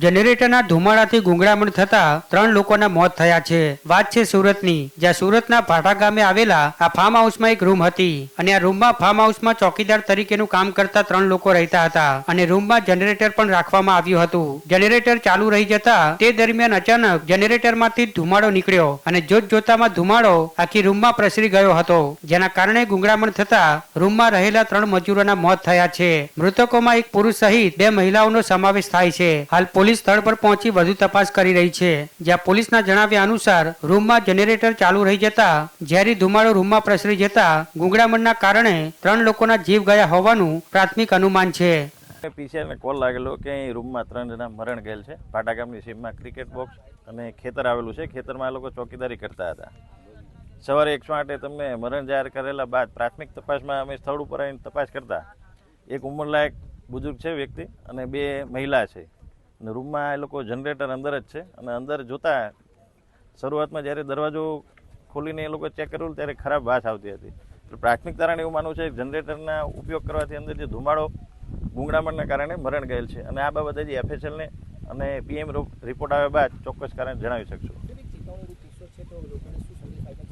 જનરેટરના ધુમાડાથી ગુંગળામણ થતા 3 લોકોના મોત થયા છે। વાત છે સુરતની, જ્યાં સુરતના ભાટા ગામે આવેલા આ ફાર્મ હાઉસમાં એક રૂમ હતી અને આ રૂમમાં ફાર્મ હાઉસમાં ચોકીદાર તરીકેનું કામ કરતા 3 લોકો રહેતા હતા અને રૂમમાં જનરેટર પણ રાખવામાં આવ્યું હતું। જનરેટર ચાલુ રહી જતા તે દરમિયાન અચાનક જનરેટરમાંથી ધુમાડો નીકળ્યો અને જોતજોતામાં ધુમાડો આખી રૂમમાં પ્રસરી ગયો હતો, જેના કારણે ગુંગળામણ થતા રૂમમાં રહેલા 3 મજૂરોના મોત થયા છે। મૃતકોમાં એક પુરુષ સહિત 2 મહિલાઓનો સમાવેશ થાય છે। હાલ પોલીસ સ્થળ પર પહોંચી વધુ તપાસ કરી રહી છે, જ્યાં પોલીસના જણાવ્યા અનુસાર રૂમમાં જનરેટર ચાલુ રહી જતા ઝેરી ધુમાડો રૂમમાં પ્રસરી જતા ગુંગળામણના કારણે 3 લોકોના જીવ ગયા હોવાનું પ્રાથમિક અનુમાન છે। પીસીઆરને કોલ લાગેલો કે અહીં રૂમમાં 3 જણા મરણ ગયેલ છે। ભાટા ગામની સીમમાં ક્રિકેટ બોક્સ અને ખેતર આવેલું છે। ખેતરમાં આ લોકો ચોકીદારી કરતા હતા। સવારે 108 તમને મરણ જાહેર કરેલા બાદ પ્રાથમિક તપાસમાં અમે સ્થળ ઉપર આવીને તપાસ કરતા એક ઉંમરલાયક બુજુર્ગ છે વ્યક્તિ અને 2 મહિલા છે અને રૂમમાં એ લોકો જનરેટર અંદર જ છે અને અંદર જોતા શરૂઆતમાં જ્યારે દરવાજો ખોલીને એ લોકો ચેક કરેલું ત્યારે ખરાબ વાસ આવતી હતી। પ્રાથમિક તારણ એવું માનવું છે કે જનરેટરના ઉપયોગ કરવાથી અંદર જે ધુમાડો ગુંગળામણના કારણે મરણ ગયેલ છે અને આ બાબતે જે FSLને અને PM રિપોર્ટ આવ્યા બાદ ચોક્કસ કારણ જણાવી શકશું।